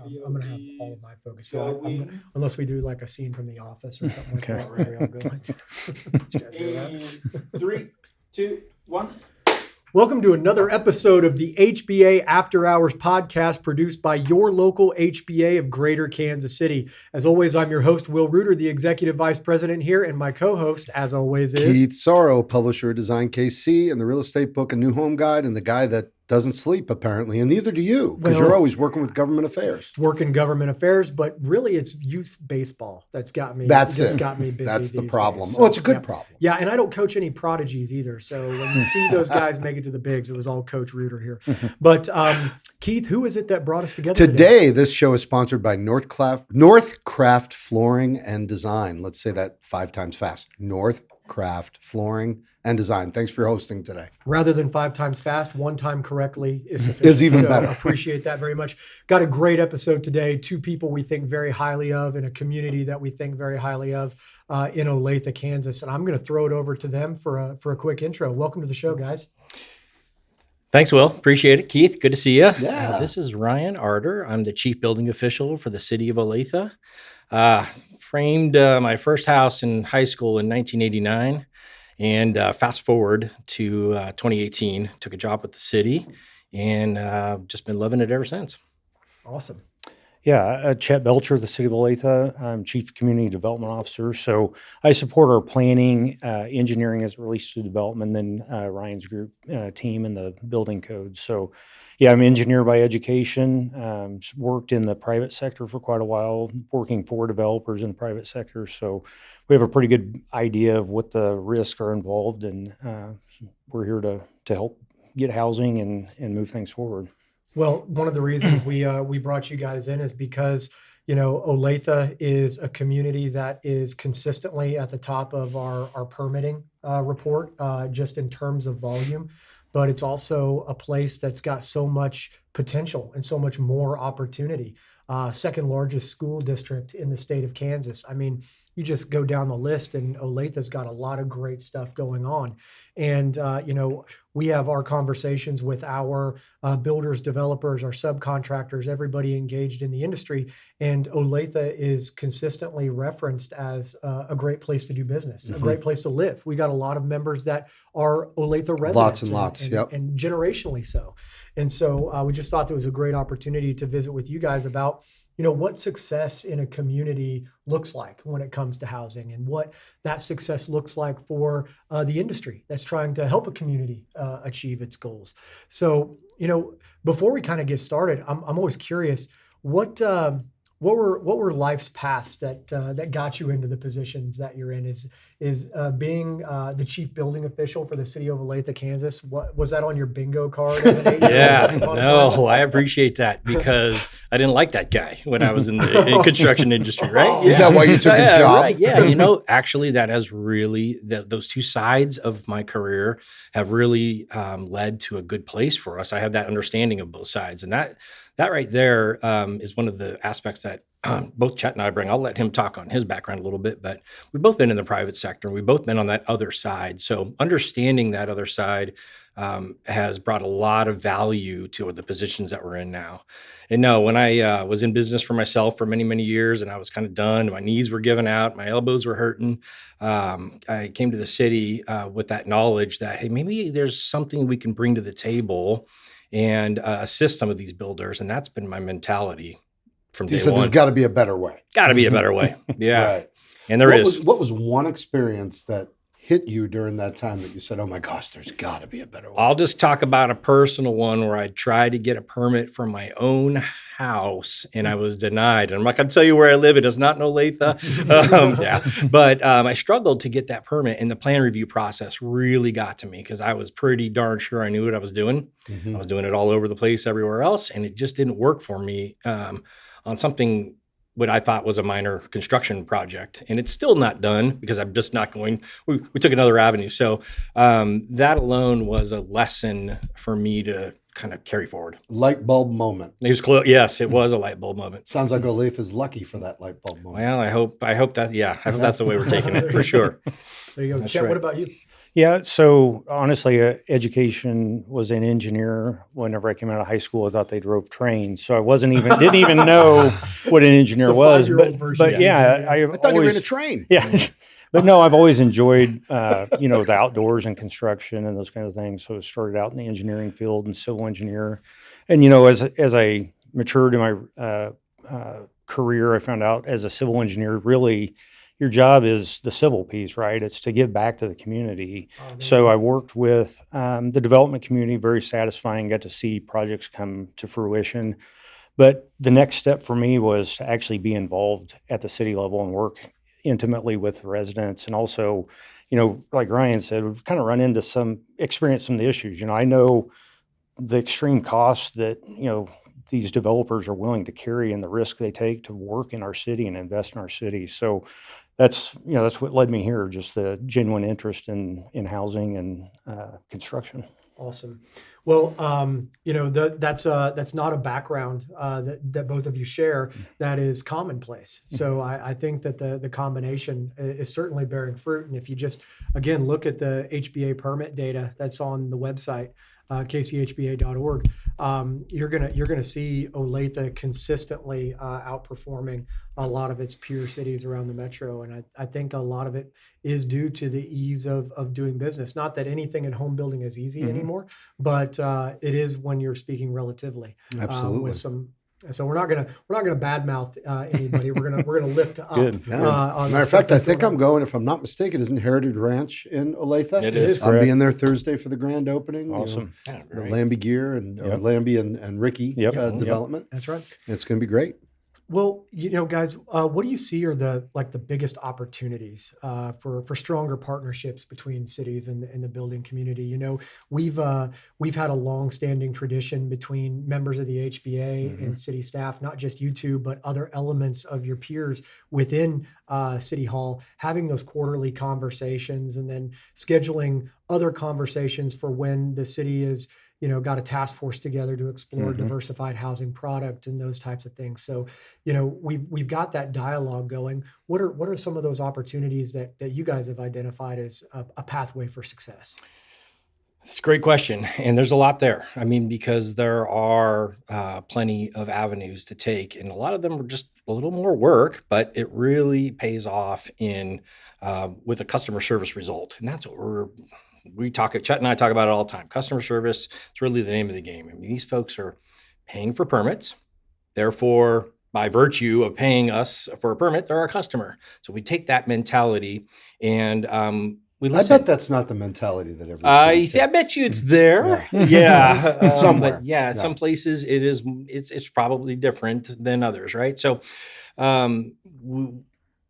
I'm going to have all of my focus. So unless we do like a scene from The Office or something like that, where we all go like and 3, 2, 1. Welcome to another episode of the HBA After Hours podcast produced by your local HBA of Greater Kansas City. As always, I'm your host, Will Reuter, the Executive Vice President here, and my co-host, as always, is Keith Sorrow, publisher of Design KC and the Real Estate Book and New Home Guide, and the guy that doesn't sleep, apparently, and neither do you, because you're always working with government affairs. Working government affairs, but really it's youth baseball that's got me. Got me busy. That's the these problem. days. So, well, it's a good problem. Yeah, and I don't coach any prodigies either. So when you see those guys make it to the bigs, it was all Coach Reuter here. But Keith, who is it that brought us together today? This show is sponsored by Northcraft Flooring and Design. Let's say that 5 times fast. Northcraft Flooring and Design. Thanks for hosting today. Rather than 5 times fast, 1 time correctly is sufficient. Is even better. Appreciate that very much. Got a great episode today. 2 people we think very highly of in a community that we think very highly of in Olathe, Kansas. And I'm going to throw it over to them for a quick intro. Welcome to the show, guys. Thanks, Will. Appreciate it. Keith, good to see you. Yeah. This is Ryan Arter. I'm the Chief Building Official for the City of Olathe. Framed my first house in high school in 1989. And fast forward to 2018, took a job with the city and just been loving it ever since. Awesome. Yeah, Chet, Belcher, the City of Olathe. I'm Chief Community Development Officer. So I support our planning, engineering as it relates to development, and then Ryan's group team and the building code. So yeah, I'm an engineer by education, worked in the private sector for quite a while, working for developers in the private sector. So we have a pretty good idea of what the risks are involved, and we're here to help get housing and move things forward. Well, one of the reasons we brought you guys in is because, Olathe is a community that is consistently at the top of our permitting report, just in terms of volume. But it's also a place that's got so much potential and so much more opportunity. Second largest school district in the state of Kansas. I mean, you just go down the list and Olathe's got a lot of great stuff going on. And, we have our conversations with our builders, developers, our subcontractors, everybody engaged in the industry. And Olathe is consistently referenced as a great place to do business, a great place to live. We got a lot of members that are Olathe residents. Lots and lots, and generationally so. And so we just thought there was a great opportunity to visit with you guys about, what success in a community looks like when it comes to housing, and what that success looks like for the industry that's trying to help a community achieve its goals. So, before we kind of get started, I'm always curious, what were life's paths that got you into the positions that you're in? Is being the chief building official for the City of Olathe, Kansas? What was that on your bingo card as an 8-year-old? Yeah, no, I appreciate that because I didn't like that guy when I was in the construction industry, right? Is that why you took his job? Right. Yeah, actually, that has really those 2 sides of my career have really led to a good place for us. I have that understanding of both sides, and that right there is one of the aspects that both Chet and I bring. I'll let him talk on his background a little bit, but we've both been in the private sector. We've both been on that other side. So understanding that other side has brought a lot of value to the positions that we're in now. And no, when I was in business for myself for many, many years, and I was kind of done, my knees were giving out, my elbows were hurting, I came to the city with that knowledge that, hey, maybe there's something we can bring to the table and assist some of these builders. And that's been my mentality from day one. You said there's got to be a better way. Got to be a better way. Yeah. Right. And there is. What was one experience that hit you during that time that you said, oh my gosh, there's got to be a better way? I'll just talk about a personal one where I tried to get a permit for my own house and I was denied. And I'm not going to tell you where I live. It is not in Olathe. But I struggled to get that permit, and the plan review process really got to me because I was pretty darn sure I knew what I was doing. Mm-hmm. I was doing it all over the place everywhere else, and it just didn't work for me on something what I thought was a minor construction project. And it's still not done because I'm just not going, we took another avenue. So that alone was a lesson for me to kind of carry forward. Light bulb moment. It was close. Yes, it was a light bulb moment. Sounds like Olathe is lucky for that light bulb moment. Well, I hope that's the way we're taking it for sure. There you go. That's Chet, right. What about you? Yeah, so honestly, education was an engineer. Whenever I came out of high school, I thought they drove trains, so I didn't even know what an engineer The was. 5-year-old version But of yeah, engineering. I've I thought you were in a always train. yeah, but no, I've always enjoyed the outdoors and construction and those kind of things. So I started out in the engineering field and civil engineer, and as I matured in my career, I found out as a civil engineer, really your job is the civil piece, right? It's to give back to the community. Oh, there So you I go. worked with the development community, very satisfying, got to see projects come to fruition. But the next step for me was to actually be involved at the city level and work intimately with residents. And also, like Ryan said, we've kind of run into experienced some of the issues. I know the extreme costs that, these developers are willing to carry and the risk they take to work in our city and invest in our city. So that's what led me here, just the genuine interest in housing and construction. Awesome. Well, that's not a background that both of you share. That is commonplace. So I think that the combination is certainly bearing fruit. And if you just again look at the HBA permit data that's on the website, kchba.org, you're gonna see Olathe consistently outperforming a lot of its peer cities around the metro, and I think a lot of it is due to the ease of doing business. Not that anything in home building is easy Mhm. anymore, but it is when you're speaking relatively. Absolutely. With some. So we're not gonna badmouth anybody. We're gonna lift up. Good. Yeah. On Matter the of fact, stuff I that's think going I'm on. going, if I'm not mistaken, isn't Heritage Ranch in Olathe? It is. is. I'm Correct. being there Thursday for the grand opening. Awesome. Yeah, The great. Lambie Gear and or Yep. Lambie and Ricky Yep. Yep. development. That's right. It's going to be great. Well, guys, what do you see are the biggest opportunities for stronger partnerships between cities and the building community? We've had a long-standing tradition between members of the HBA Mhm. and city staff, not just you two, but other elements of your peers within City Hall, having those quarterly conversations and then scheduling other conversations for when the city is got a task force together to explore Mhm. diversified housing product and those types of things. So we've got that dialogue going. What are some of those opportunities that you guys have identified as a pathway for success? It's a great question. And there's a lot there. I mean, because there are plenty of avenues to take, and a lot of them are just a little more work, but it really pays off with a customer service result. And that's what Chet and I talk about it all the time. Customer service is really the name of the game. I mean, these folks are paying for permits. Therefore, by virtue of paying us for a permit, they're our customer. So we take that mentality and we I listen. bet that's not the mentality that every I city takes. bet you it's there. Yeah. Yeah. Somewhere. But yeah, Yeah. some places it's probably different than others, right? So um,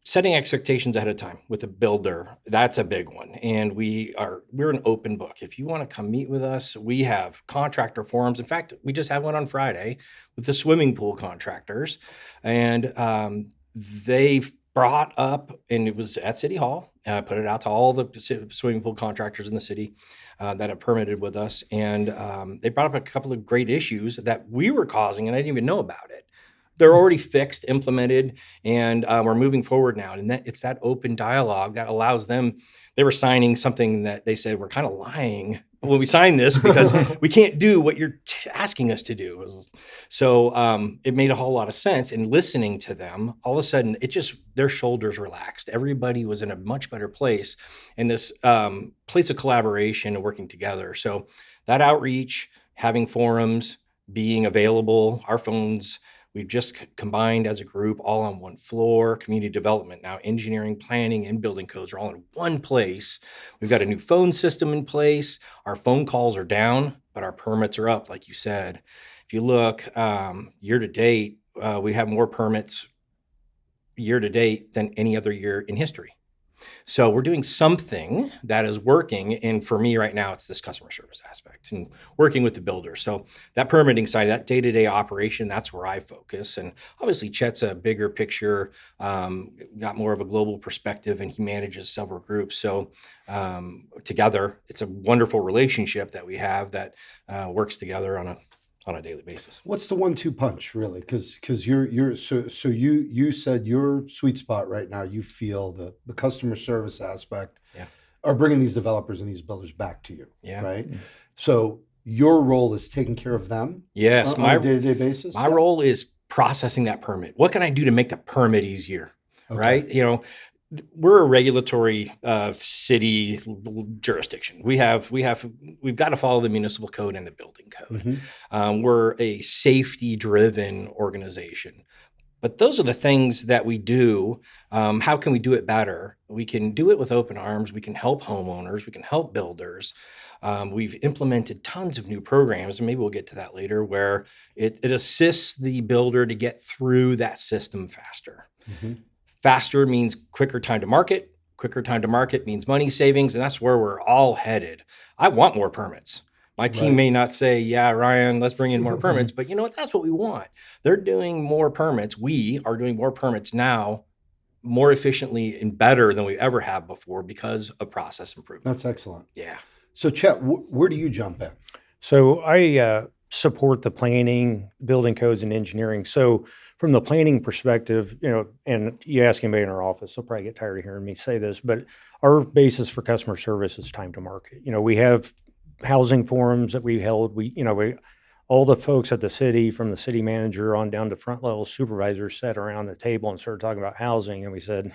setting expectations ahead of time with a builder, that's a big one. And we're an open book. If you want to come meet with us, we have contractor forums. In fact, we just had one on Friday with the swimming pool contractors, and they brought up, and it was at City Hall. Put it out to all the swimming pool contractors in the city that have permitted with us, and they brought up a couple of great issues that we were causing, and I didn't even know about it. They're already fixed, implemented, and we're moving forward now. And it's that open dialogue that allows them. They were signing something that they said we're kind of lying when we signed this because we can't do what you're asking us to do. So it made a whole lot of sense. And listening to them, all of a sudden, their shoulders relaxed. Everybody was in a much better place, and this place of collaboration and working together. So that outreach, having forums, being available, our phones. We've just combined as a group all on one floor. Community development now, engineering, planning, and building codes are all in one place. We've got a new phone system in place. Our phone calls are down, but our permits are up, like you said. If you look year to date, we have more permits year to date than any other year in history. So we're doing something that is working. And for me right now, it's this customer service aspect and working with the builder. So that permitting side, that day-to-day operation, that's where I focus. And obviously Chet's a bigger picture, got more of a global perspective, and he manages several groups. So together, it's a wonderful relationship that we have that works together on a daily basis. What's the 1-2 punch, really? Because you said your sweet spot right now. You feel the customer service aspect, Yeah. are bringing these developers and these builders back to you, Yeah. right? So your role is taking care of them Yes, on a day-to-day basis? my role is processing that permit. What can I do to make the permit easier? Okay. Right? We're a regulatory city jurisdiction. We've got to follow the municipal code and the building code. Mhm. We're a safety-driven organization. But those are the things that we do. How can we do it better? We can do it with open arms. We can help homeowners. We can help builders. We've implemented tons of new programs, and maybe we'll get to that later, where it assists the builder to get through that system faster. Mhm. Faster means quicker time to market. Quicker time to market means money savings, and that's where we're all headed. I want more permits. My team Right. may not say, yeah, Ryan, let's bring in more permits, but you know what? That's what we want. They're doing more permits. We are doing more permits now, more efficiently and better than we ever have before because of process improvement. That's excellent. Yeah. So Chet, where do you jump in? So I support the planning, building codes, and engineering. So from the planning perspective, and you ask anybody in our office, they'll probably get tired of hearing me say this, but our basis for customer service is time to market. We have housing forums that we held. All the folks at the city, from the city manager on down to front level supervisors, sat around the table and started talking about housing, and we said,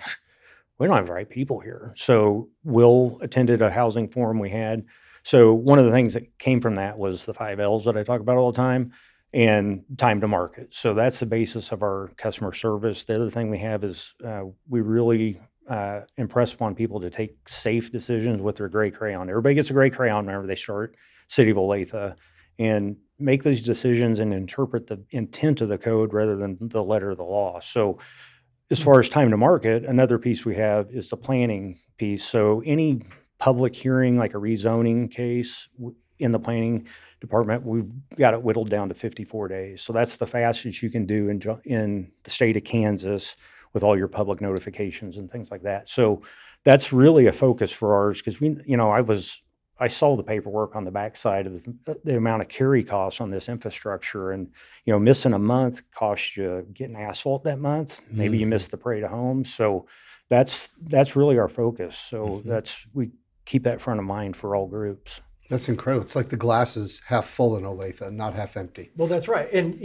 we don't have the right people here. So Will attended a housing forum we had. So one of the things that came from that was the 5 L's that I talk about all the time, and time to market. So that's the basis of our customer service. The other thing we have is we really impress upon people to take safe decisions with their gray crayon. Everybody gets a gray crayon whenever they start City of Olathe, and make these decisions and interpret the intent of the code rather than the letter of the law. So as far as time to market, another piece we have is the planning piece. So any public hearing, like a rezoning case in the planning department, we've got it whittled down to 54 days. So that's the fastest you can do in the state of Kansas with all your public notifications and things like that. So that's really a focus for ours, because I saw the paperwork on the backside of the amount of carry costs on this infrastructure, and missing a month costs you getting asphalt that month. Maybe you miss the parade of homes. So that's really our focus. So we keep that front of mind for all groups. That's incredible. It's like the glass is half full in Olathe, not half empty. Well, that's right. And,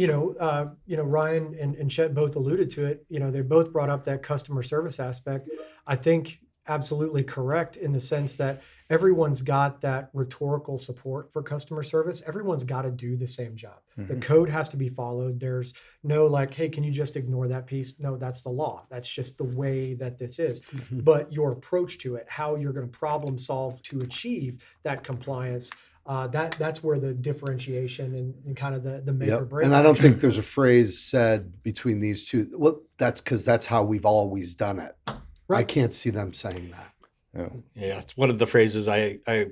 Ryan and Chet both alluded to it. They both brought up that customer service aspect. I think absolutely correct in the sense that everyone's got that rhetorical support for customer service. Everyone's got to do the same job. The code has to be followed. There's no like, hey, can you just ignore that piece? No, that's the law. That's just the way that this is. But your approach to it, how you're going to problem solve to achieve that compliance, that's where the differentiation and kind of the make or break. And I don't think there's a phrase said between these two. Well, that's because that's how we've always done it. Right. I can't see them saying that. Yeah, it's one of the phrases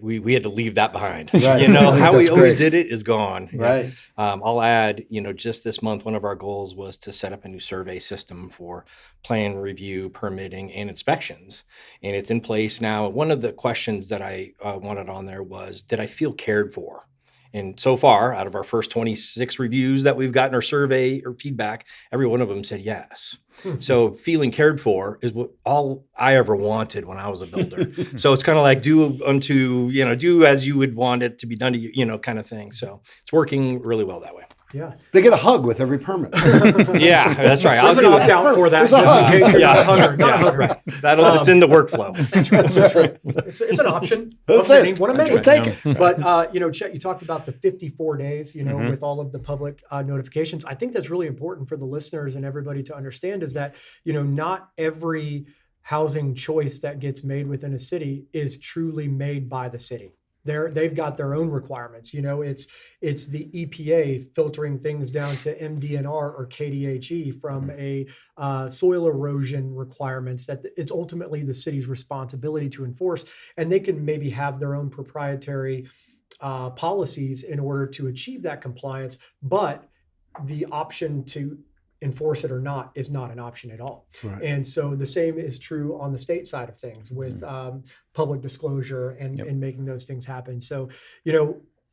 we had to leave that behind. Right. How we That's always great. did it is gone. Right. I'll add, just this month, one of our goals was to set up a new survey system for plan review, permitting, and inspections. And it's in place now. One of the questions that I wanted on there was, did I feel cared for? And so far, out of our first 26 reviews that we've gotten, our survey or feedback, every one of them said yes. So feeling cared for is what all I ever wanted when I was a builder. So it's kind of like do as you would want it to be done to you, kind of thing. So it's working really well that way. Yeah. They get a hug with every permit. Yeah, that's right. There's an opt out for that. There's a just in hug. case there's Yeah. a hugger, not a hugger. Right. It's in the workflow. That's right. It's an option. That's One it. of many. We'll take it. But Chet, you talked about the 54 days, with all of the public notifications. I think that's really important for the listeners and everybody to understand is that, not every housing choice that gets made within a city is truly made by the city. They've got their own requirements. It's the EPA filtering things down to MDNR or KDHE from a soil erosion requirements that it's ultimately the city's responsibility to enforce. And they can maybe have their own proprietary policies in order to achieve that compliance. But the option to enforce it or not is not an option at all. Right. And so the same is true on the state side of things with public disclosure and making those things happen. So,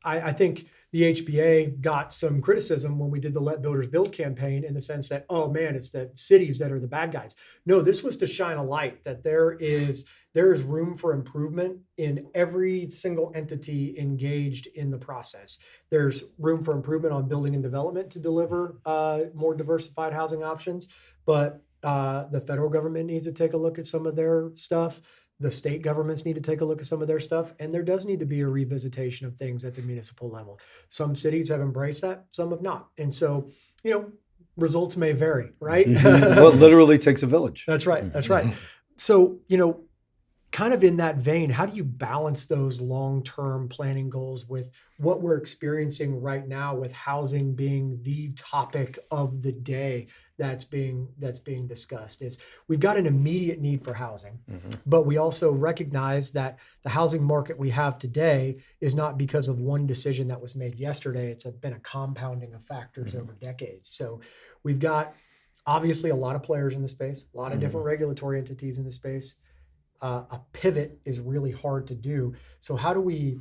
I think the HBA got some criticism when we did the Let Builders Build campaign in the sense that, oh man, it's the cities that are the bad guys. No, this was to shine a light that there is room for improvement in every single entity engaged in the process. There's room for improvement on building and development to deliver more diversified housing options, but the federal government needs to take a look at some of their stuff. The state governments need to take a look at some of their stuff, and there does need to be a revisitation of things at the municipal level. Some cities have embraced that, some have not. And so, results may vary, right? Well, it literally takes a village. That's right. That's right. So, kind of in that vein, how do you balance those long-term planning goals with what we're experiencing right now with housing being the topic of the day that's being discussed? Is we've got an immediate need for housing, but we also recognize that the housing market we have today is not because of one decision that was made yesterday. It's been a compounding of factors over decades. So we've got obviously a lot of players in the space, a lot of different regulatory entities in the space. A pivot is really hard to do. So how do we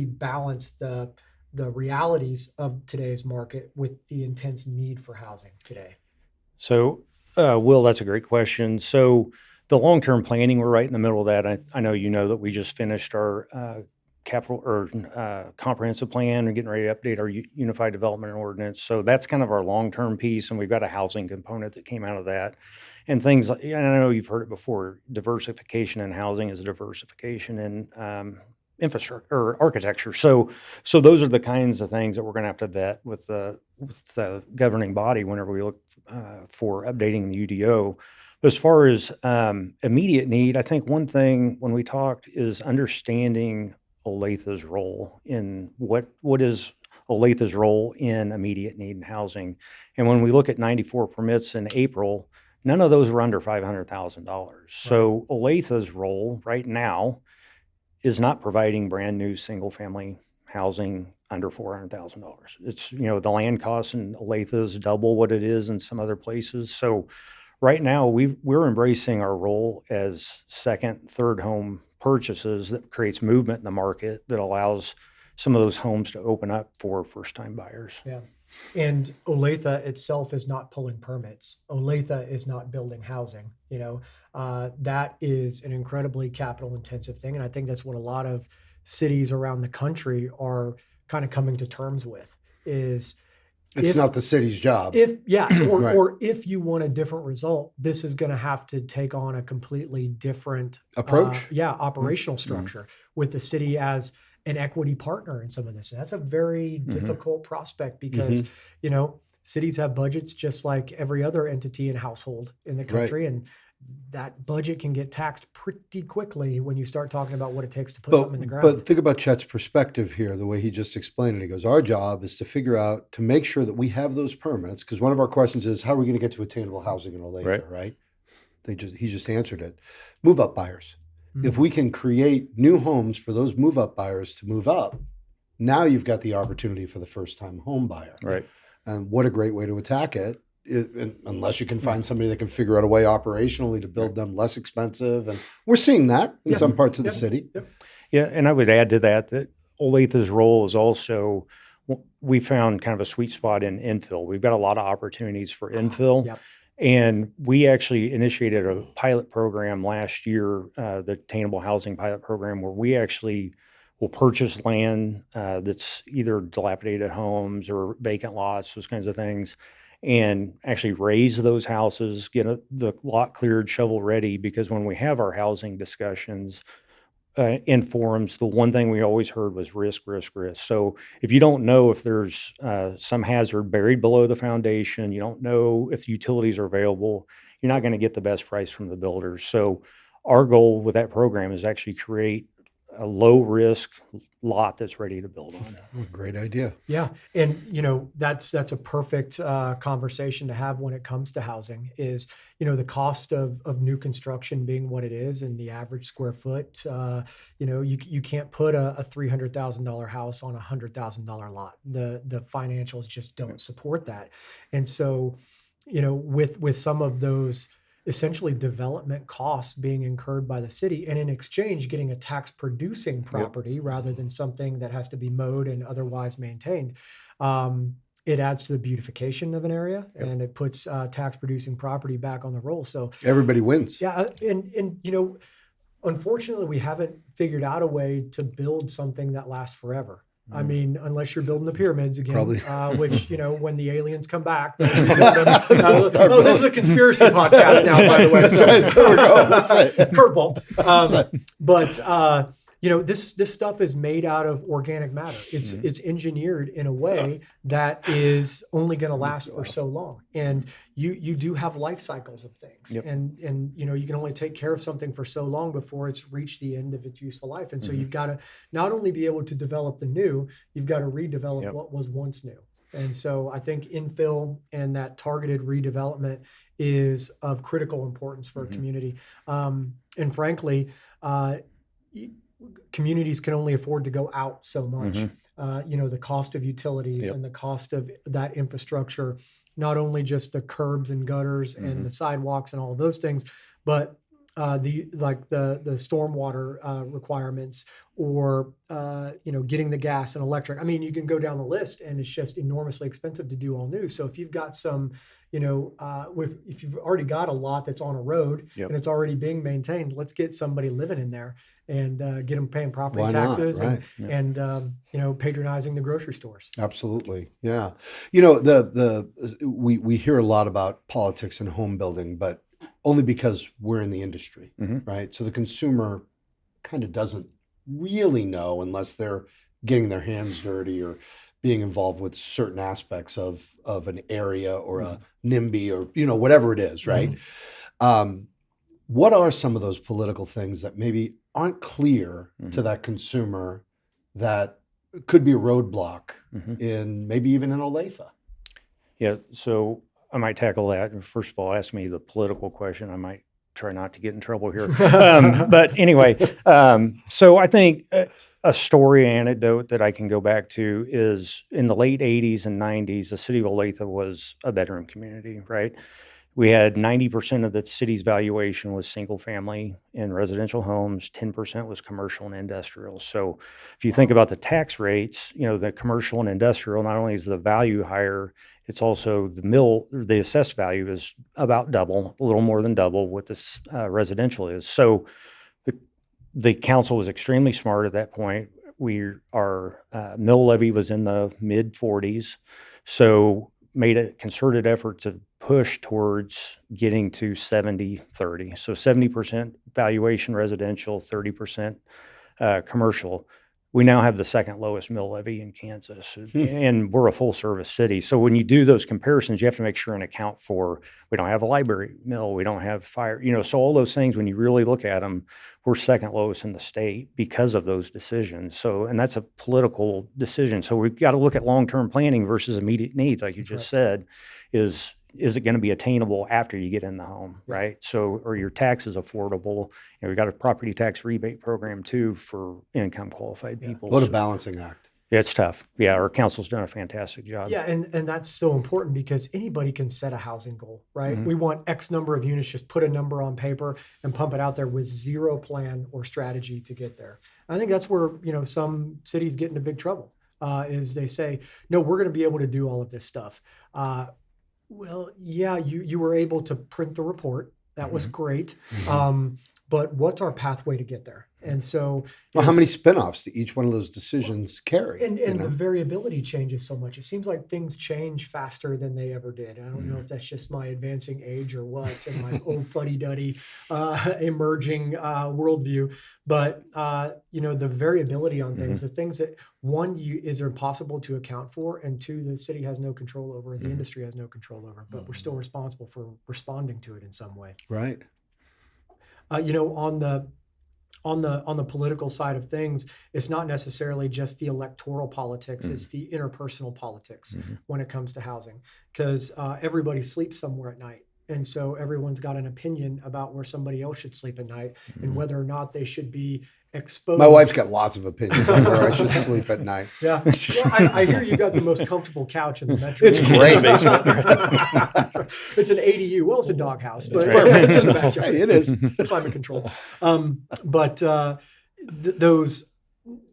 balance the realities of today's market with the intense need for housing today? So, Will, that's a great question. So the long-term planning, we're right in the middle of that. I know that we just finished our capital or comprehensive plan and getting ready to update our unified development ordinance. So that's kind of our long-term piece, and we've got a housing component that came out of that. And things like, and I know you've heard it before, diversification in housing is diversification in infrastructure or architecture. So those are the kinds of things that we're going to have to vet with the governing body whenever we look for updating the UDO. But as far as immediate need, I think one thing when we talked is understanding Olathe's role in what is Olathe's role in immediate need in housing. And when we look at 94 permits in April, none of those were under $500,000. So Olathe's role right now is not providing brand new single family housing under $400,000. It's, the land costs in Olathe is double what it is in some other places. So right now we're embracing our role as second, third home purchases that creates movement in the market that allows some of those homes to open up for first time buyers. Yeah. And Olathe itself is not pulling permits. Olathe is not building housing. That is an incredibly capital intensive thing. And I think that's what a lot of cities around the country are kind of coming to terms with is It's not the city's job. Right. Or if you want a different result, this is going to have to take on a completely different approach. Operational structure with the city as an equity partner in some of this. And that's a very difficult prospect because, cities have budgets just like every other entity and household in the country. Right. And that budget can get taxed pretty quickly when you start talking about what it takes to put something in the ground. But think about Chet's perspective here, the way he just explained it. He goes, our job is to figure out, to make sure that we have those permits, because one of our questions is, how are we going to get to attainable housing in Olathe, right? He just answered it. Move up buyers. If we can create new homes for those move up buyers to move up, now you've got the opportunity for the first time home buyer. Right. And what a great way to attack it. Unless you can find somebody that can figure out a way operationally to build them less expensive. And we're seeing that in some parts of the city. Yeah, and I would add to that Olathe's role is also, we found kind of a sweet spot in infill. We've got a lot of opportunities for infill. Yep. And we actually initiated a pilot program last year, the Attainable Housing Pilot Program, where we actually will purchase land that's either dilapidated homes or vacant lots, those kinds of things, and actually raise those houses, get the lot cleared, shovel ready, because when we have our housing discussions in forums, the one thing we always heard was risk. So if you don't know if there's some hazard buried below the foundation, you don't know if the utilities are available, you're not going to get the best price from the builders. So our goal with that program is actually create a low risk lot that's ready to build on. Great idea. Yeah. And, that's a perfect conversation to have when it comes to housing is, the cost of new construction being what it is and the average square foot, you can't put a $300,000 house on a $100,000 lot. The financials just don't support that. And so, with some of those, essentially development costs being incurred by the city, and in exchange getting a tax producing property rather than something that has to be mowed and otherwise maintained. It adds to the beautification of an area, and it puts tax producing property back on the roll. So Everybody wins. yeah, and unfortunately, we haven't figured out a way to build something that lasts forever. I mean, unless you're building the pyramids again, Probably. which, when the aliens come back, they'll rebuild them. Oh, this is a conspiracy podcast now, by the way. That's right. So we're going. That's it. Curveball. But this stuff is made out of organic matter. It's engineered in a way that is only going to last for so long. And you do have life cycles of things, and you can only take care of something for so long before it's reached the end of its useful life. And so you've got to not only be able to develop the new, you've got to redevelop what was once new. And so I think infill and that targeted redevelopment is of critical importance for a community. And frankly, communities can only afford to go out so much. The cost of utilities and the cost of that infrastructure, not only just the curbs and gutters and the sidewalks and all of those things, but the stormwater requirements, or getting the gas and electric. I mean, you can go down the list, and it's just enormously expensive to do all new. So if you've got some, if you've already got a lot that's on a road and it's already being maintained, let's get somebody living in there and get them paying property Why not? taxes Right. and patronizing the grocery stores. Absolutely. Yeah. We hear a lot about politics and home building, but only because we're in the industry, right? So the consumer kind of doesn't really know unless they're getting their hands dirty or being involved with certain aspects of an area or a NIMBY or, whatever it is, right? What are some of those political things that maybe aren't clear to that consumer that could be a roadblock in maybe even in Olathe? Yeah, so I might tackle that. First of all, ask me the political question. I might try not to get in trouble here. But anyway, so I think a story anecdote that I can go back to is in the late 80s and 90s, the city of Olathe was a bedroom community, right? We had 90% of the city's valuation was single family and residential homes, 10% was commercial and industrial. So if you think about the tax rates, the commercial and industrial, not only is the value higher, it's also the assessed value is about double, a little more than double what this residential is. So the council was extremely smart at that point. Our mill levy was in the mid 40s. So made a concerted effort to push towards getting to 70-30. So 70% valuation residential, 30% commercial. We now have the second lowest mill levy in Kansas, and we're a full service city. So when you do those comparisons, you have to make sure and account for, we don't have a library mill, we don't have fire, so all those things, when you really look at them, we're second lowest in the state because of those decisions. So, and that's a political decision. So we've got to look at long-term planning versus immediate needs, like you just said, is it going to be attainable after you get in the home, right? So, or your tax is affordable. We've got a property tax rebate program too for income qualified people. What a balancing act. Yeah, it's tough. Yeah, our council's done a fantastic job. Yeah, and that's so important because anybody can set a housing goal, right? We want X number of units, just put a number on paper and pump it out there with zero plan or strategy to get there. I think that's where, some cities get into big trouble, is they say, no, we're going to be able to do all of this stuff. Well, yeah, you were able to print the report. That was great. But what's our pathway to get there? And so, well, how many spinoffs do each one of those decisions carry? And the variability changes so much. It seems like things change faster than they ever did. I don't know if that's just my advancing age or what, and my old fuddy-duddy emerging worldview. But the variability on things, the things that one is impossible to account for, and two, the city has no control over, the industry has no control over. But we're still responsible for responding to it in some way. Right. On the political side of things, it's not necessarily just the electoral politics, it's the interpersonal politics when it comes to housing, because everybody sleeps somewhere at night. And so everyone's got an opinion about where somebody else should sleep at night and whether or not they should be exposed. My wife's got lots of opinions on where I should sleep at night. Yeah. Well, I hear you got the most comfortable couch in the metro. It's great. It's an ADU. Well, it's a doghouse, but right. it's in the backyard. Hey, it is. Climate control.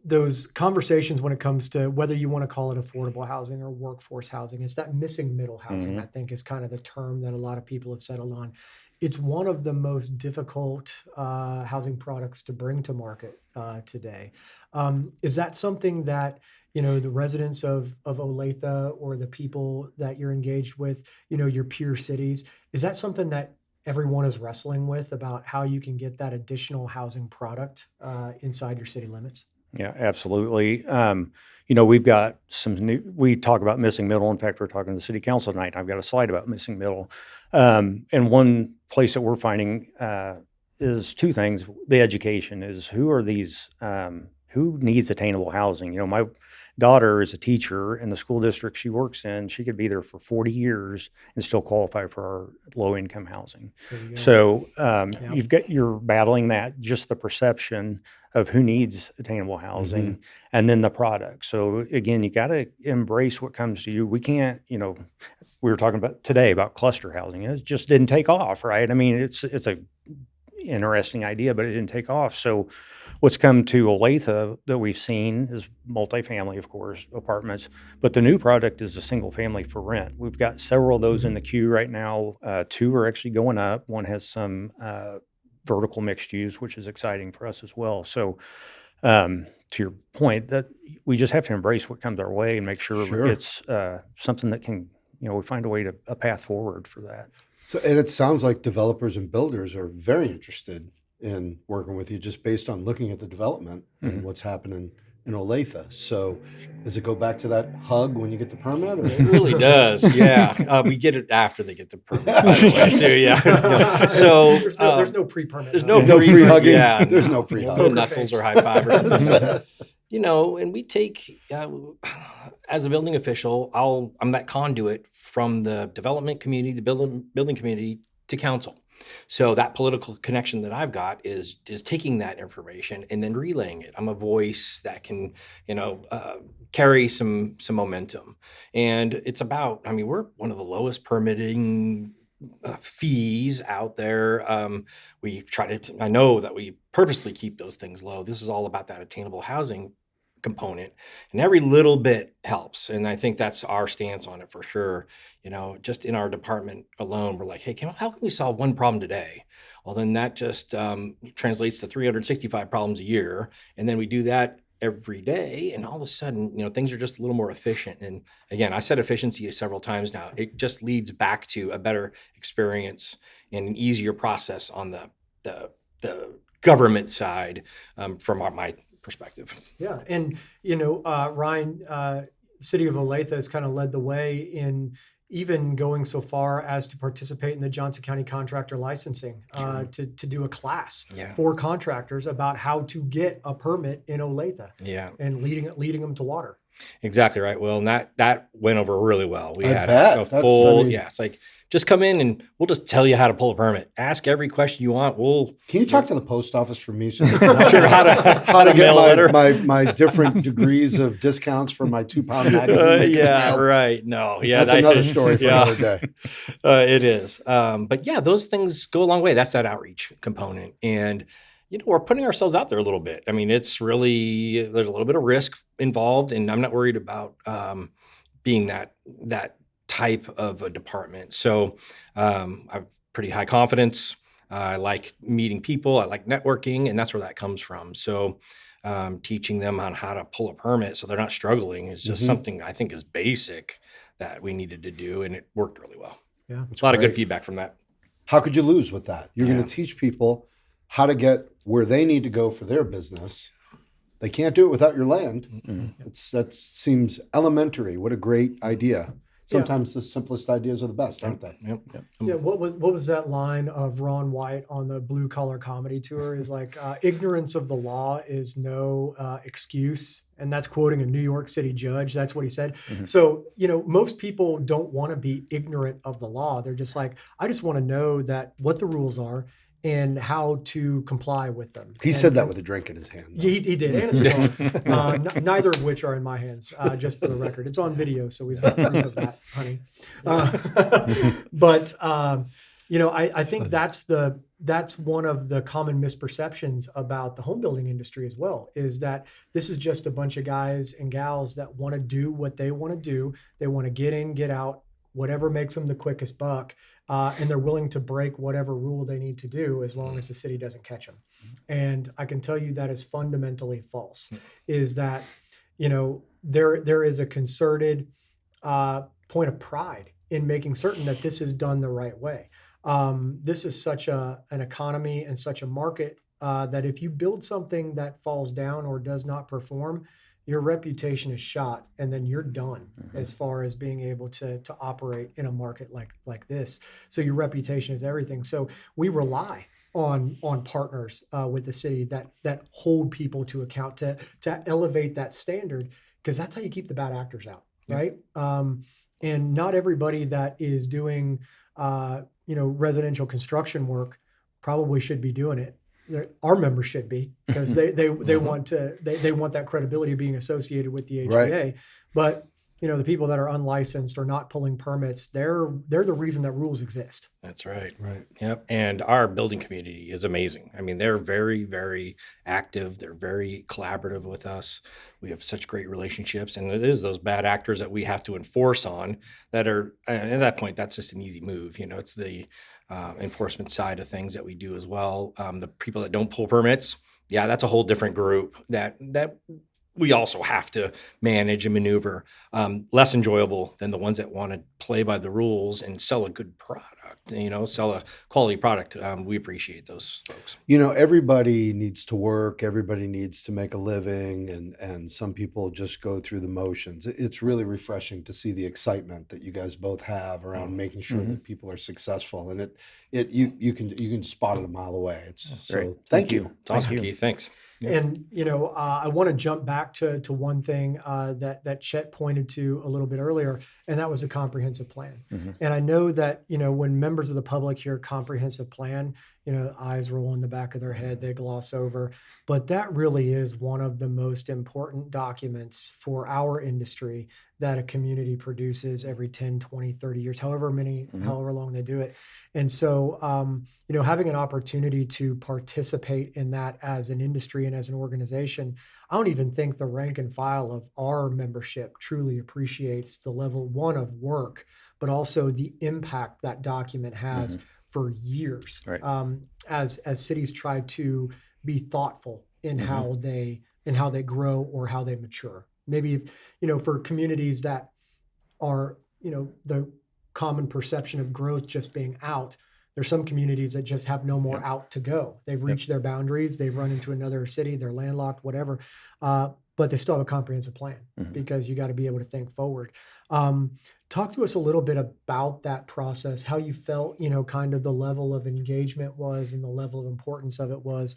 Those conversations when it comes to whether you want to call it affordable housing or workforce housing, it's that missing middle housing, I think, is kind of the term that a lot of people have settled on. It's one of the most difficult housing products to bring to market today. Is that something that, the residents of Olathe or the people that you're engaged with, your peer cities, is that something that everyone is wrestling with about how you can get that additional housing product inside your city limits? Yeah, absolutely. We've got we talk about missing middle. In fact, we're talking to the city council tonight. I've got a slide about missing middle. And one place that we're finding is two things. The education is who needs attainable housing? My daughter is a teacher in the school district she works in. She could be there for 40 years and still qualify for our low income housing. So you're battling that, just the perception of who needs attainable housing and then the product. So again, you got to embrace what comes to you. We can't, we were talking about today about cluster housing. It just didn't take off, right? I mean, it's a interesting idea, but it didn't take off. So what's come to Olathe that we've seen is multifamily, of course, apartments, but the new product is a single family for rent. We've got several of those in the queue right now. Two are actually going up. One has some vertical mixed use, which is exciting for us as well. So to your point, that we just have to embrace what comes our way and make sure it's something that can, we find a path forward for that. So, and it sounds like developers and builders are very interested in working with you just based on looking at the development and what's happening in Olathe. So does it go back to that hug when you get the permit? Or? It really does. Yeah. We get it after they get the permit, by the way, too. Yeah. So there's no pre-permit. there's no pre-hugging. Yeah. There's no No pre-hugging. knuckles or high five or something. And we take, as a building official, I'm that conduit from the development community, the building community to council. So that political connection that I've got is taking that information and then relaying it. I'm a voice that can, carry some momentum. And it's about, we're one of the lowest permitting fees out there. I know that we purposely keep those things low. This is all about that attainable housing component, and every little bit helps. And I think that's our stance on it for sure. Just in our department alone, we're like, hey, how can we solve one problem today? Well, then that just translates to 365 problems a year. And then we do that every day. And all of a sudden, things are just a little more efficient. And again, I said efficiency several times now. It just leads back to a better experience and an easier process on the government side from my perspective. Yeah. And, Ryan, City of Olathe has kind of led the way in even going so far as to participate in the Johnson County contractor licensing, to do a class for contractors about how to get a permit in Olathe. Yeah. And leading them to water. Exactly right. Well, and that went over really well. We had a full, it's like, just come in and we'll just tell you how to pull a permit. Ask every question you want. Can you talk to the post office for me? So sure. How to get my different degrees of discounts for my 2-pound magazine? Right. No. Yeah. That's another story for another day. It is. But yeah, those things go a long way. That's that outreach component. And, we're putting ourselves out there a little bit. It's really, there's a little bit of risk involved, and I'm not worried about being that type of a department. So I have pretty high confidence. I like meeting people. I like networking, and that's where that comes from. So teaching them on how to pull a permit so they're not struggling is just something I think is basic that we needed to do, and it worked really well. Yeah, a lot of good feedback from that. How could you lose with that? You're going to teach people how to get where they need to go for their business. They can't do it without your land. That seems elementary. What a great idea. sometimes the simplest ideas are the best, aren't they? Yep. Yeah, what was that line of Ron White on the Blue Collar Comedy Tour? Is like ignorance of the law is no excuse, and that's quoting a New York City judge. That's what he said. So most people don't want to be ignorant of the law. They're just like, I just want to know that what the rules are and how to comply with them. He said that with a drink in his hand. though. He did, and a cigar. Neither of which are in my hands, just for the record. It's on video, so we've got proof of that, honey. But I think that's one of the common misperceptions about the home building industry as well, is that this is just a bunch of guys and gals that want to do what they want to do. They want to get in, get out, whatever makes them the quickest buck. And they're willing to break whatever rule they need to do as long as the city doesn't catch them. And I can tell you that is fundamentally false, is that, there is a concerted point of pride in making certain that this is done the right way. This is such an economy and such a market that if you build something that falls down or does not perform, your reputation is shot, and then you're done as far as being able to operate in a market like this. So your reputation is everything. So we rely on partners with the city that hold people to account, to elevate that standard, because that's how you keep the bad actors out, right? And not everybody that is doing residential construction work probably should be doing it. Our members should be, because they want that credibility of being associated with the HBA. Right. But the people that are unlicensed or not pulling permits, they're the reason that rules exist. That's right. Right. Yep. And our building community is amazing. I mean, they're very, very active. They're very collaborative with us. We have such great relationships, and it is those bad actors that we have to enforce on that are, and at that point, that's just an easy move. It's the enforcement side of things that we do as well. The people that don't pull permits, yeah, that's a whole different group that we also have to manage and maneuver. Less enjoyable than the ones that want to play by the rules and sell a good product, sell a quality product. We appreciate those folks. Everybody needs to work. Everybody needs to make a living, and some people just go through the motions. It's really refreshing to see the excitement that you guys both have around making sure that people are successful, and you can spot it a mile away. Great. So thank you. It's awesome, Keith. Thanks. Yeah. And I want to jump back to one thing that Chet pointed to a little bit earlier, and that was a comprehensive plan. And I know that when members of the public hear comprehensive plan, eyes roll in the back of their head, they gloss over. But that really is one of the most important documents for our industry that a community produces every 10, 20, 30 years, however long they do it. And so, having an opportunity to participate in that as an industry and as an organization, I don't even think the rank and file of our membership truly appreciates the level one of work, but also the impact that document has for years, Right. As cities try to be thoughtful in how they grow or how they mature. Maybe for communities that are the common perception of growth just being out, there's some communities that just have no more out to go. They've reached their boundaries. They've run into another city. They're landlocked, whatever. But they still have a comprehensive plan because you got to be able to think forward. Talk to us a little bit about that process, how you felt, kind of the level of engagement was and the level of importance of it was.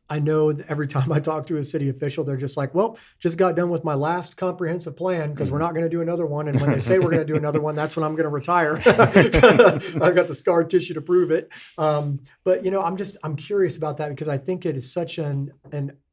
I know that every time I talk to a city official, they're just like, well, just got done with my last comprehensive plan because we're not going to do another one. And when they say we're going to do another one, that's when I'm going to retire. I've got the scar tissue to prove it. But, I'm curious about that because I think it is such an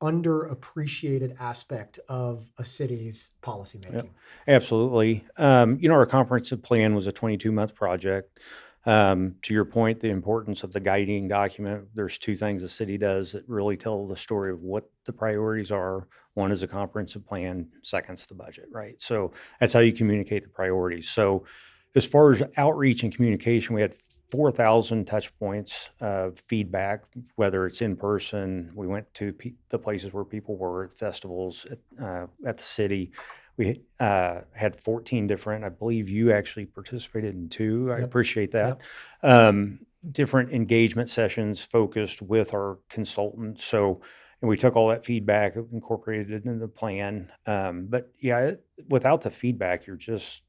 underappreciated aspect of a city's policymaking. Yep. Absolutely. Our comprehensive plan was a 22-month project. To your point, the importance of the guiding document, there's two things the city does that really tell the story of what the priorities are. One is a comprehensive plan, second's the budget, right? So that's how you communicate the priorities. So as far as outreach and communication, we had 4,000 touch points of feedback, whether it's in person. We went to the places where people were at festivals, at the city. We had 14 different, I believe you actually participated in 2. I appreciate that. Different engagement sessions focused with our consultant. So, and we took all that feedback, incorporated it into the plan. But yeah, without the feedback, you're just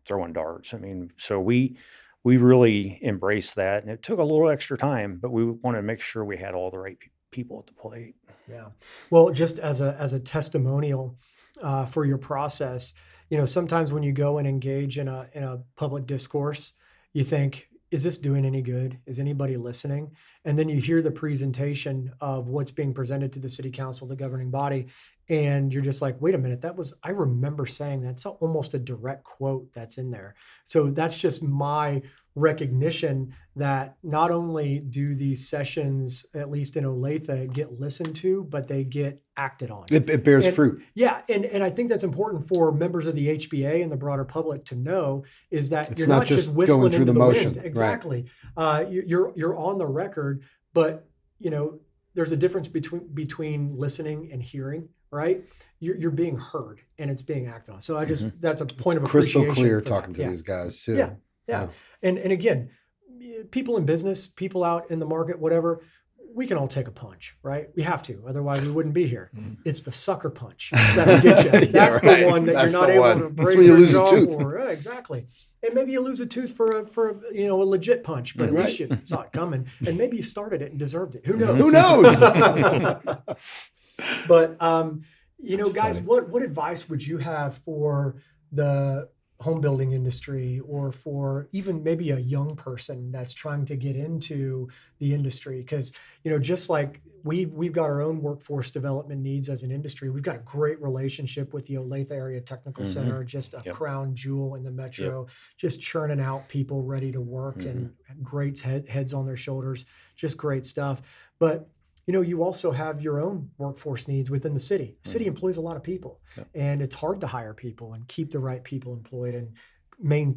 throwing darts. I mean, so we really embraced that, and it took a little extra time, but we wanted to make sure we had all the right people at the plate. Yeah. Well, just as a testimonial for your process, sometimes when you go and engage in a public discourse, you think, is this doing any good? Is anybody listening? And then you hear the presentation of what's being presented to the city council, the governing body, and you're just like, wait a minute, I remember saying that's almost a direct quote that's in there. So that's just my recognition that not only do these sessions, at least in Olathe, get listened to, but they get acted on. It bears fruit. Yeah, and I think that's important for members of the HBA and the broader public to know is that It's you're not not just just whistling going through into the the motion, wind. right. Exactly. You're on the record, but there's a difference between listening and hearing, right? You're being heard and it's being acted on. So I just that's a point of Crystal appreciation clear for talking that. to these guys too. Yeah. Yeah. And again, people in business, people out in the market, whatever, we can all take a punch, right? We have to, otherwise we wouldn't be here. It's the sucker punch that'll get you. That's right. the one that That's you're not the able one. to That's break when you your lose a jaw tooth. for. Yeah, exactly. And maybe you lose a tooth for a legit punch, but at Right. least you saw it coming, and maybe you started it and deserved it. Who knows? Who knows? But That's guys, funny. what advice would you have for the home building industry, or for even maybe a young person that's trying to get into the industry? Because just like we've got our own workforce development needs as an industry, we've got a great relationship with the Olathe Area Technical Center, just a Yep. crown jewel in the metro, just churning out people ready to work and great heads on their shoulders, just great stuff. But you also have your own workforce needs within the city. The city employs a lot of people, and it's hard to hire people and keep the right people employed and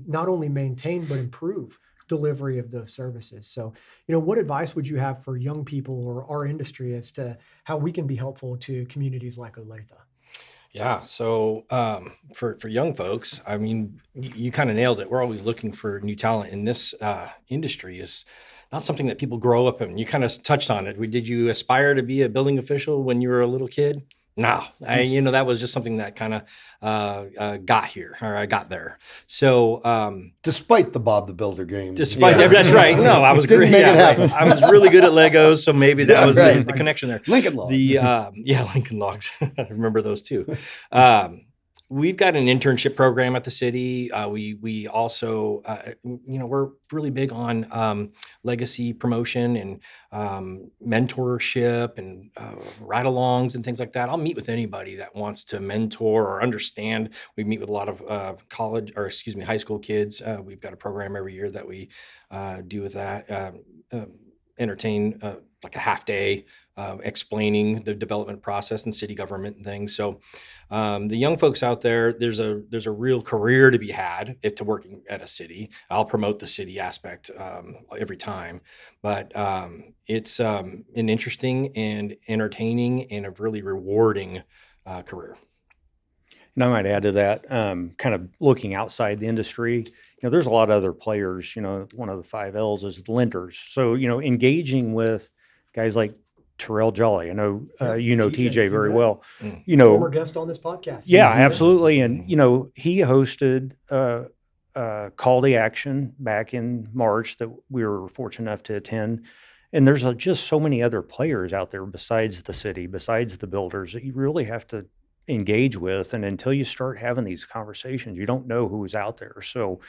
not only maintain but improve delivery of those services. So, what advice would you have for young people or our industry as to how we can be helpful to communities like Olathe? Yeah. So for young folks, I mean, you kind of nailed it. We're always looking for new talent, and this industry is not something that people grow up in. You kind of touched on it. Did you aspire to be a building official when you were a little kid? No, that was just something that kind of got here, or I got there. So Despite the Bob the Builder game. despite that's right. No, I was Didn't great. make it Yeah, happen. right. I was really good at Legos, so maybe that Yeah, was right. the connection there. Lincoln Law. Lincoln Logs. I remember those too. We've got an internship program at the city. We also, we're really big on legacy promotion and mentorship and ride-alongs and things like that. I'll meet with anybody that wants to mentor or understand. We meet with a lot of high school kids. We've got a program every year that we do with that. Entertain like a half day explaining the development process and city government and things. So the young folks out there, there's a real career to be had to working at a city. I'll promote the city aspect every time, but it's an interesting and entertaining and a really rewarding career. And I might add to that, kind of looking outside the industry, there's a lot of other players. One of the 5 L's is the lenders. So, engaging with guys like Terrell Jolly. I know, TJ very well. Former guest on this podcast. Yeah, absolutely. And, he hosted a call to action back in March that we were fortunate enough to attend. And there's just so many other players out there besides the city, besides the builders, that you really have to engage with. And until you start having these conversations, you don't know who's out there. So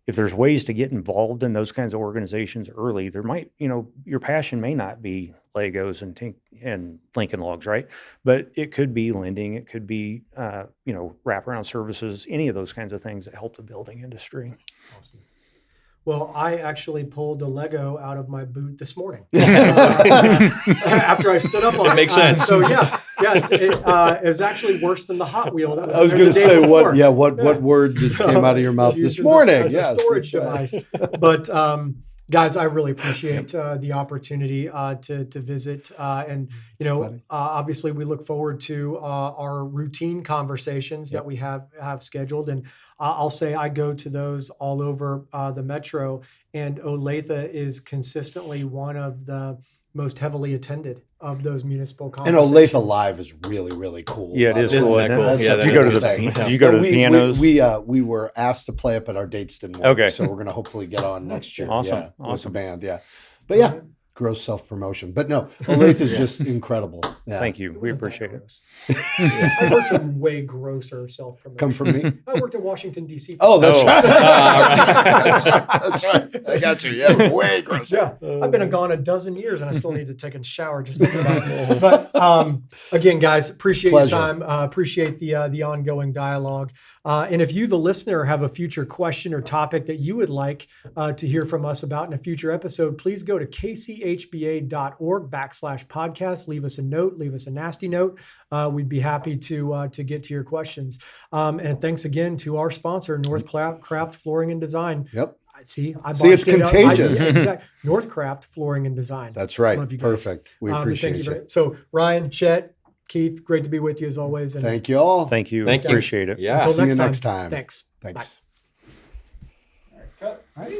if there's ways to get involved in those kinds of organizations early, there might, your passion may not be Legos and Lincoln Logs, right? But it could be lending, it could be, wraparound services, any of those kinds of things that help the building industry. Awesome. Well, I actually pulled a Lego out of my boot this morning after I stood up on it. It makes sense. So it was actually worse than the Hot Wheel. That was I was there going to the day say before. what word came out of your mouth Used this as a- morning? as a Yes, storage that's right. device. But guys, I really appreciate the opportunity to visit, and funny. obviously we look forward to our routine conversations that we have scheduled, and I'll say I go to those all over the metro, and Olathe is consistently one of the most heavily attended of those municipal And conversations. Olathe Live is really, really cool. Yeah, it by the is way. cool. Isn't that isn't it? cool? That's Yeah, a Did you go to big the thing. Did you go to But the pianos? we were asked to play it, but our dates didn't work. Okay. So we're going to hopefully get on next year. Awesome. Yeah, with the Awesome. band. Yeah. But yeah, gross self-promotion. But no, Olathe is just incredible. Yeah. Thank you. It We wasn't that appreciate it. gross. I've heard some way grosser self-promotion. Come from me? I worked in Washington, D.C. Oh, that's Oh. right. Ah, that's right. That's right. I got you. Yes, way grosser. Yeah, I've been gone a dozen years and I still need to take a shower just thinking about it. But again, guys, appreciate Pleasure. your time. Appreciate the ongoing dialogue. And if you, the listener, have a future question or topic that you would like to hear from us about in a future episode, please go to kchba.org/podcast. Leave us a note. Leave us a nasty note. We'd be happy to get to your questions. And thanks again to our sponsor, Northcraft Flooring and Design. Yep. See, I See, it's botched it up. contagious. Exactly. Northcraft Flooring and Design. That's right. Love you guys. Perfect. We But appreciate thank you. you. So Ryan, Chet, Keith, great to be with you as always. And Thank you all. Thank you. Thank you. Appreciate it. Yeah. until See you next time. next time. Thanks. Thanks.